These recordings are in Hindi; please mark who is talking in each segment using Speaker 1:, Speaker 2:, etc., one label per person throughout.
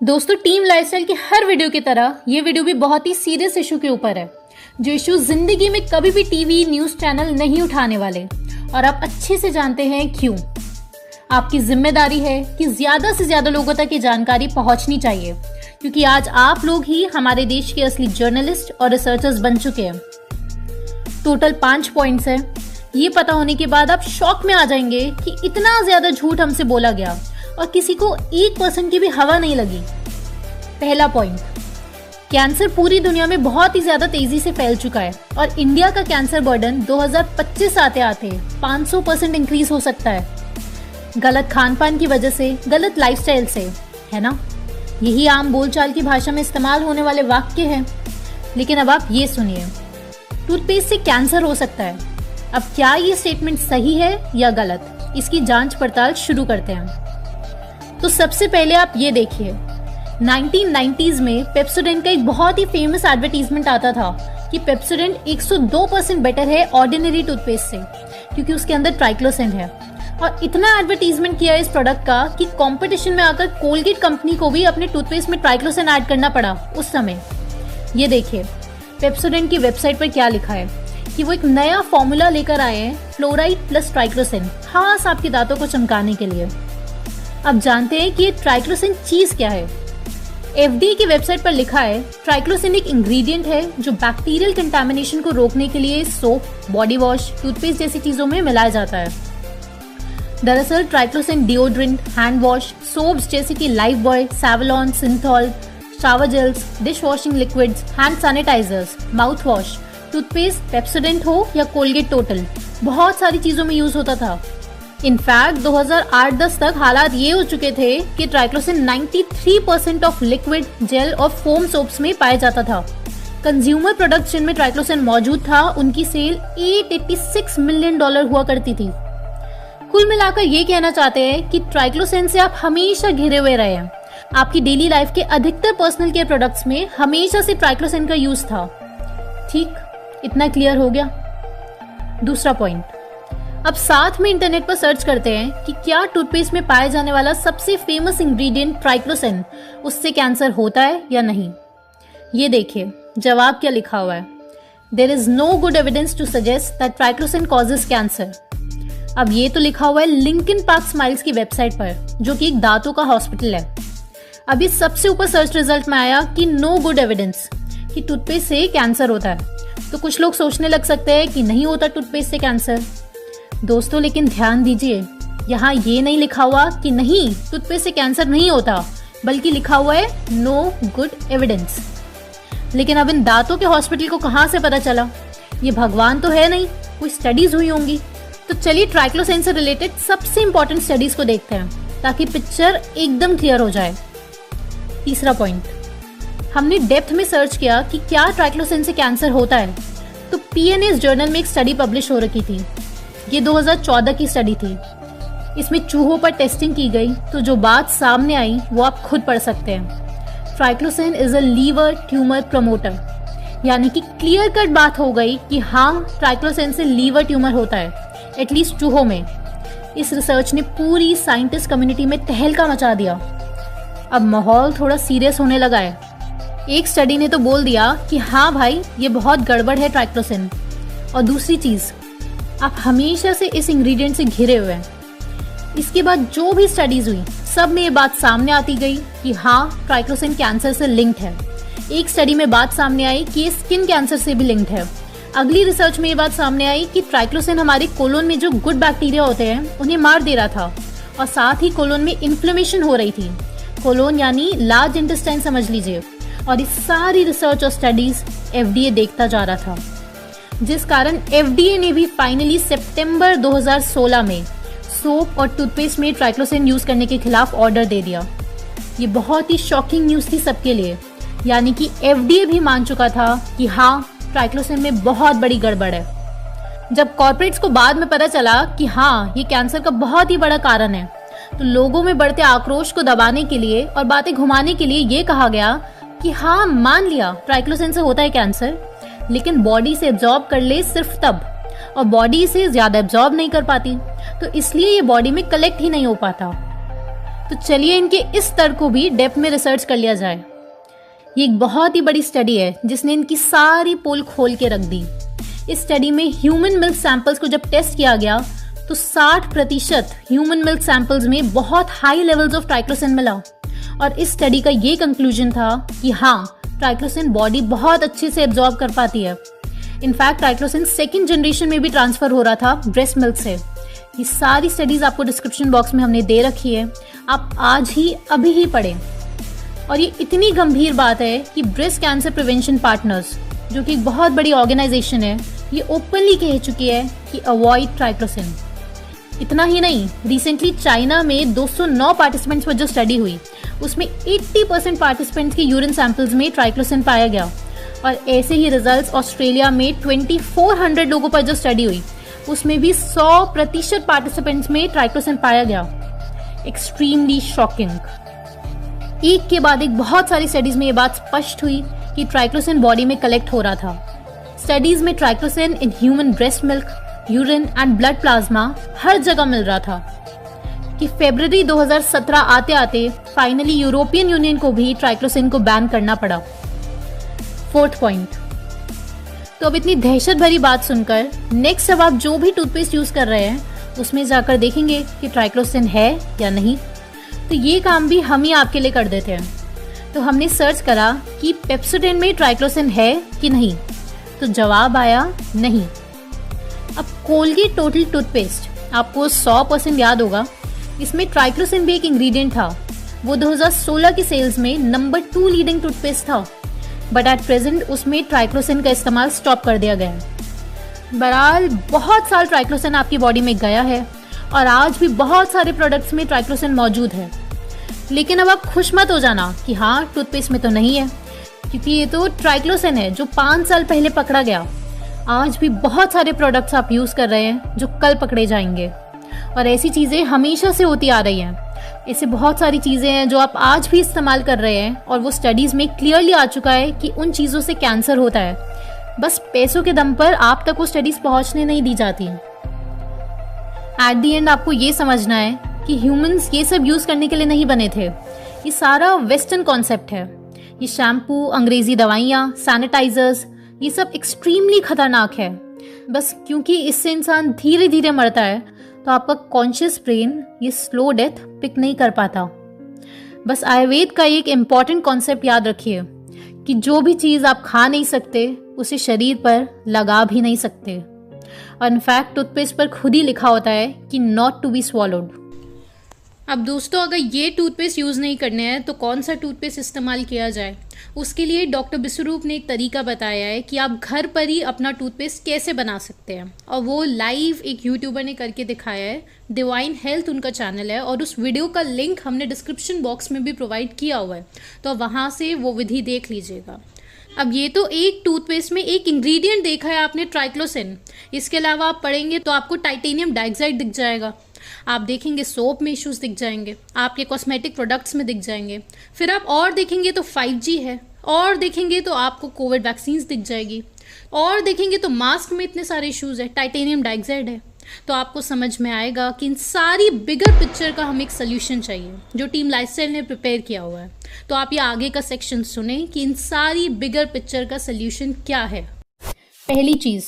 Speaker 1: दोस्तों, टीम लाइफस्टाइल की हर वीडियो की तरह ये वीडियो भी बहुत ही सीरियस इशू के ऊपर है, जो इशू जिंदगी में कभी भी टीवी न्यूज चैनल नहीं उठाने वाले, और आप अच्छे से जानते हैं क्यों। आपकी जिम्मेदारी है कि ज्यादा से ज्यादा लोगों तक ये जानकारी पहुंचनी चाहिए, क्योंकि आज आप लोग ही हमारे देश के असली जर्नलिस्ट और रिसर्चर्स बन चुके हैं। टोटल 5 पॉइंट्स है। ये पता होने के बाद आप शॉक में आ जाएंगे कि इतना ज्यादा झूठ हमसे बोला गया और किसी को 1% की भी हवा नहीं लगी। पहला पॉइंट, कैंसर पूरी दुनिया में बहुत ही ज्यादा तेजी से फैल चुका है और इंडिया का कैंसर बर्डन 2025 आते आते 500% इंक्रीज हो सकता है। गलत खान पान की वजह से, गलत लाइफस्टाइल से, है ना। यही आम बोलचाल की भाषा में इस्तेमाल होने वाले वाक्य हैं। लेकिन अब आप ये सुनिए, टूथपेस्ट से कैंसर हो सकता है। अब क्या ये स्टेटमेंट सही है या गलत, इसकी जांच पड़ताल शुरू करते हैं। तो सबसे पहले आप ये देखिए, 1990s में पेप्सोडेंट का एक बहुत ही फेमस एडवर्टीजमेंट आता था कि पेप्सोडेंट 102% बेटर है ऑर्डिनरी टूथपेस्ट से, क्योंकि उसके अंदर ट्राइक्लोसेन है। और इतना एडवर्टीजमेंट किया इस प्रोडक्ट का कि कंपटीशन में आकर कोलगेट कंपनी को भी अपने टूथपेस्ट में ट्राइक्लोसेन ऐड करना पड़ा उस समय। ये देखिए पेप्सोडेंट की वेबसाइट पर क्या लिखा है कि वो एक नया फॉर्मूला लेकर आए हैं, फ्लोराइड प्लस ट्राइक्लोसेन, खास आपके दांतों को चमकाने के लिए। अब जानते हैं कि ये ट्राइक्लोसेन चीज क्या है। FDA की वेबसाइट पर लिखा है, ट्राइक्लोसेन एक इंग्रेडिएंट है जो बैक्टीरियल कंटामिनेशन को रोकने के लिए सोप, बॉडी वॉश, टूथपेस्ट जैसी चीजों में मिलाया जाता है। दरअसल triclosan deodorant, hand wash, soaps जैसे कि Lifebuoy, Savlon, Cinthol, shower gels, dish washing liquids, hand sanitizers, mouth wash, toothpaste, Pepsodent हो या कोलगेट टोटल, बहुत सारी चीजों में यूज होता था। इनफैक्ट 2008-10 तक हालात ये हो चुके थे कि ट्राइक्लोसेन 93% ऑफ लिक्विड, जेल और फोम सोप्स में पाया जाता था। कंज्यूमर प्रोडक्ट्स जिनमें ट्राइक्लोसेन मौजूद था, उनकी सेल $886 मिलियन हुआ करती थी। कुल मिलाकर ये कहना चाहते हैं कि ट्राइक्लोसेन से आप हमेशा घिरे हुए रहे हैं। आपकी डेली लाइफ के अधिकतर पर्सनल केयर प्रोडक्ट्स में हमेशा से ट्राइक्लोसेन का यूज था। ठीक, इतना क्लियर हो गया। दूसरा पॉइंट, अब साथ में इंटरनेट पर सर्च करते हैं कि क्या टूथपेस्ट में पाया जाने वाला सबसे फेमस इंग्रेडिएंट ट्राइक्लोसेन, उससे कैंसर होता है या नहीं। ये देखिए जवाब क्या लिखा हुआ है, there is no good evidence to suggest that triclosan causes cancer. अब ये तो लिखा हुआ है लिंकन पार्क स्माइल्स की वेबसाइट पर, जो कि एक दांतों का हॉस्पिटल है। अभी सबसे ऊपर सर्च रिजल्ट में आया कि नो गुड एविडेंस, कि टूथपेस्ट से कैंसर होता है। तो कुछ लोग सोचने लग सकते हैं कि नहीं होता टूथपेस्ट से कैंसर। दोस्तों लेकिन ध्यान दीजिए, यहाँ ये नहीं लिखा हुआ कि नहीं टूथपेस्ट से कैंसर नहीं होता, बल्कि लिखा हुआ है नो गुड एविडेंस। लेकिन अब इन दांतों के हॉस्पिटल को कहाँ से पता चला? ये भगवान तो है नहीं, कोई स्टडीज हुई होंगी। तो चलिए ट्राइक्लोसेन से रिलेटेड सबसे इंपॉर्टेंट स्टडीज को देखते हैं, ताकि पिक्चर एकदम क्लियर हो जाए। तीसरा पॉइंट, हमने डेप्थ में सर्च किया कि क्या ट्राइक्लोसेन से कैंसर होता है। तो PNAS जर्नल में एक स्टडी पब्लिश हो रखी थी। ये 2014 की स्टडी थी। इसमें चूहों पर टेस्टिंग की गई, तो जो बात सामने आई वो आप खुद पढ़ सकते हैं। Triclosan is a liver tumour promoter, यानी कि क्लियर कट बात हो गई कि हाँ ट्राइक्लोसेन से लीवर ट्यूमर होता है, एटलीस्ट चूहों में। इस रिसर्च ने पूरी साइंटिस्ट कम्युनिटी में तहलका मचा दिया। अब माहौल थोड़ा सीरियस होने लगा है। एक स्टडी ने तो बोल दिया कि हाँ भाई ये बहुत गड़बड़ है ट्राइक्लोसेन। और दूसरी चीज, आप हमेशा से इस इंग्रेडिएंट से घिरे हुए हैं। इसके बाद जो भी स्टडीज हुई, सब में ये बात सामने आती गई कि हाँ ट्राइक्लोसेन कैंसर से लिंक्ड है। एक स्टडी में बात सामने आई कि ये स्किन कैंसर से भी लिंक्ड है। अगली रिसर्च में ये बात सामने आई कि ट्राइक्लोसेन हमारे कोलोन में जो गुड बैक्टीरिया होते हैं उन्हें मार दे रहा था, और साथ ही कोलोन में इन्फ्लेमेशन हो रही थी। कोलोन यानी लार्ज इंटेस्टाइन समझ लीजिए। और इस सारी रिसर्च और स्टडीज FDA देखता जा रहा था, जिस कारण FDA ने भी फाइनली सितंबर 2016 में सोप और टूथपेस्ट में ट्राइक्लोसेन यूज करने के खिलाफ ऑर्डर दे दिया। ये बहुत ही शॉकिंग न्यूज थी सबके लिए, यानी कि FDA भी मान चुका था कि हाँ ट्राइक्लोसेन में बहुत बड़ी गड़बड़ है। जब कॉर्पोरेट्स को बाद में पता चला कि हाँ ये कैंसर का बहुत ही बड़ा कारण है, तो लोगों में बढ़ते आक्रोश को दबाने के लिए और बातें घुमाने के लिए ये कहा गया कि हाँ मान लिया ट्राइक्लोसेन से होता है कैंसर, लेकिन बॉडी से एब्जॉर्ब कर ले सिर्फ तब, और बॉडी इसे ज्यादा एब्जॉर्ब नहीं कर पाती, तो इसलिए ये बॉडी में कलेक्ट ही नहीं हो पाता। तो चलिए इनके इस स्तर को भी डेप्थ में रिसर्च कर लिया जाए। ये एक बहुत ही बड़ी स्टडी है जिसने इनकी सारी पोल खोल के रख दी। इस स्टडी में ह्यूमन मिल्क सैंपल्स को जब टेस्ट किया गया तो 60% ह्यूमन मिल्क सैंपल्स में बहुत हाई लेवल्स ऑफ ट्राइक्लोसिन मिला। और इस स्टडी का ये कंक्लूजन था कि हाँ, ट्राइक्लोसिन बॉडी बहुत अच्छे से एब्जॉर्ब कर पाती है। इनफैक्ट ट्राइक्लोसिन सेकेंड जनरेशन में भी ट्रांसफर हो रहा था ब्रेस्ट मिल्क से। ये सारी स्टडीज आपको डिस्क्रिप्शन बॉक्स में हमने दे रखी है, आप आज ही अभी ही पढ़ें। और ये इतनी गंभीर बात है कि ब्रेस्ट कैंसर प्रिवेंशन पार्टनर्स, जो कि एक बहुत बड़ी ऑर्गेनाइजेशन है, ये ओपनली कह चुकी है कि अवॉइड ट्राइक्लोसिन। इतना ही नहीं, रिसेंटली चाइना में 209 पार्टिसिपेंट्स पर जो स्टडी हुई उसमें 80% पार्टिसिपेंट्स के यूरिन सैंपल्स में ट्राइक्लोसिन पाया गया। और ऐसे ही रिजल्ट्स ऑस्ट्रेलिया में 2400 लोगों पर जो स्टडी हुई उसमें भी 100% पार्टिसिपेंट्स में ट्राइक्लोसिन पाया गया। Extremely shocking. एक के बाद एक बहुत सारी स्टडीज में ये बात स्पष्ट हुई कि ट्राइक्लोसिन बॉडी में कलेक्ट हो रहा था। स्टडीज में triclosan in human breast milk, urine and blood plasma हर जगह मिल रहा था कि फरवरी 2017 आते आते फाइनली यूरोपियन यूनियन को भी ट्राइक्लोसिन को बैन करना पड़ा। Fourth point. तो अब इतनी दहशत भरी बात सुनकर नेक्स्ट अब आप जो भी टूथपेस्ट यूज कर रहे हैं उसमें जाकर देखेंगे कि ट्राइक्लोसिन है या नहीं। तो ये काम भी हम ही आपके लिए कर देते हैं। तो हमने सर्च करा कि पेप्सोडेंट में ट्राइक्लोसिन है कि नहीं, तो जवाब आया नहीं। अब कोलगेट टोटल टूथपेस्ट आपको 100% याद होगा, इसमें ट्राइक्लोसिन भी एक इंग्रेडिएंट था। वो 2016 की सेल्स में नंबर 2 लीडिंग टूथपेस्ट था, बट एट प्रेजेंट उसमें ट्राइक्लोसिन का इस्तेमाल स्टॉप कर दिया गया है। बहरहाल बहुत साल ट्राइक्लोसिन आपकी बॉडी में गया है और आज भी बहुत सारे प्रोडक्ट्स में ट्राइक्लोसिन मौजूद है। लेकिन अब आप खुश मत हो जाना कि हाँ, टूथपेस्ट में तो नहीं है, क्योंकि ये तो ट्राइक्लोसिन है जो 5 साल पहले पकड़ा गया। आज भी बहुत सारे प्रोडक्ट्स आप यूज कर रहे हैं जो कल पकड़े जाएंगे, और ऐसी चीजें हमेशा से होती आ रही हैं। ऐसे बहुत सारी चीजें हैं जो आप आज भी इस्तेमाल कर रहे हैं और वो स्टडीज में क्लियरली आ चुका है कि उन चीजों से कैंसर होता है। बस पैसों के दम पर आप तक वो स्टडीज पहुंचने नहीं दी जाती। एट दी एंड आपको ये समझना है कि ह्यूमंस ये सब यूज करने के लिए नहीं बने थे। ये सारा वेस्टर्न कॉन्सेप्ट है। ये शैम्पू, अंग्रेजी दवाइयाँ, सैनिटाइजर्स, ये सब एक्सट्रीमली खतरनाक है। बस क्योंकि इससे इंसान धीरे धीरे मरता है तो आपका कॉन्शियस ब्रेन ये स्लो डेथ पिक नहीं कर पाता। बस आयुर्वेद का एक इम्पॉर्टेंट कॉन्सेप्ट याद रखिए कि जो भी चीज़ आप खा नहीं सकते उसे शरीर पर लगा भी नहीं सकते। और इनफैक्ट टूथपेस्ट पर खुद ही लिखा होता है कि नॉट टू बी स्वॉलोड। अब दोस्तों, अगर ये टूथपेस्ट यूज़ नहीं करने हैं तो कौन सा टूथपेस्ट इस्तेमाल किया जाए? उसके लिए डॉक्टर विश्वरूप ने एक तरीका बताया है कि आप घर पर ही अपना टूथपेस्ट कैसे बना सकते हैं, और वो लाइव एक यूट्यूबर ने करके दिखाया है। डिवाइन हेल्थ उनका चैनल है और उस वीडियो का लिंक हमने डिस्क्रिप्शन बॉक्स में भी प्रोवाइड किया हुआ है, तो वहाँ से वो विधि देख लीजिएगा। अब ये तो एक टूथपेस्ट में एक इंग्रेडिएंट देखा है आपने, ट्राइक्लोसिन। इसके अलावा आप पढ़ेंगे तो आपको टाइटेनियम डाइऑक्साइड दिख जाएगा, आप देखेंगे सोप में इश्यूज दिख जाएंगे, आपके कॉस्मेटिक प्रोडक्ट्स में दिख जाएंगे। फिर आप और देखेंगे तो 5G है, और देखेंगे तो आपको कोविड वैक्सीन्स दिख जाएगी, और देखेंगे तो मास्क में इतने सारे इश्यूज है, टाइटेनियम डाइऑक्साइड है। तो आपको समझ में आएगा कि इन सारी बिगर पिक्चर का हमें एक सोल्यूशन चाहिए जो टीम लाइफस्टाइल ने प्रिपेयर किया हुआ है। तो आप ये आगे का सेक्शन सुने कि इन सारी बिगर पिक्चर का सोल्यूशन क्या है। पहली चीज़,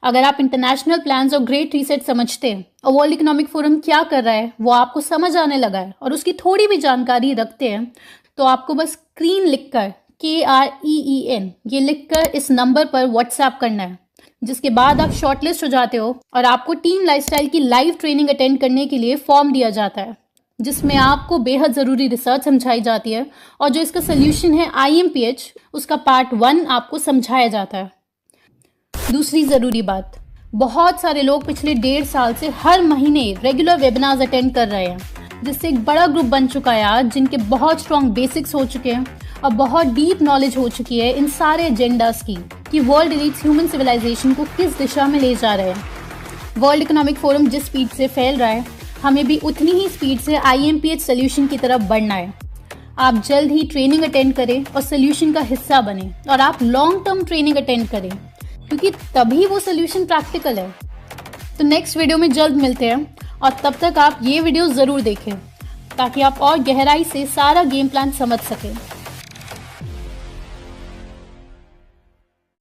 Speaker 1: अगर आप इंटरनेशनल प्लान्स और ग्रेट रीसेट समझते हैं और वर्ल्ड इकोनॉमिक फोरम क्या कर रहा है वो आपको समझ आने लगा है और उसकी थोड़ी भी जानकारी रखते हैं, तो आपको बस स्क्रीन लिखकर KREEN ये लिखकर इस नंबर पर व्हाट्सएप करना है, जिसके बाद आप शॉर्टलिस्ट हो जाते हो और आपको टीम लाइफस्टाइल की लाइव ट्रेनिंग अटेंड करने के लिए फॉर्म दिया जाता है, जिसमें आपको बेहद ज़रूरी रिसर्च समझाई जाती है और जो इसका सोल्यूशन है IMPH, उसका पार्ट 1 आपको समझाया जाता है। दूसरी ज़रूरी बात, बहुत सारे लोग पिछले 1.5 साल से हर महीने रेगुलर वेबिनार्स अटेंड कर रहे हैं, जिससे एक बड़ा ग्रुप बन चुका है आज, जिनके बहुत स्ट्रॉन्ग बेसिक्स हो चुके हैं और बहुत डीप नॉलेज हो चुकी है इन सारे एजेंडास की कि वर्ल्ड एलीट्स ह्यूमन सिविलाइजेशन को किस दिशा में ले जा रहे हैं। वर्ल्ड इकोनॉमिक फोरम जिस स्पीड से फैल रहा है, हमें भी उतनी ही स्पीड से IMPH सोल्यूशन की तरफ बढ़ना है। आप जल्द ही ट्रेनिंग अटेंड करें और सोल्यूशन का हिस्सा बने, और आप लॉन्ग टर्म ट्रेनिंग अटेंड करें, क्योंकि तभी वो सोल्यूशन प्रैक्टिकल है। तो नेक्स्ट वीडियो में जल्द मिलते हैं, और तब तक आप ये वीडियो ज़रूर देखें। ताकि आप और गहराई से सारा गेम प्लान समझ सकें।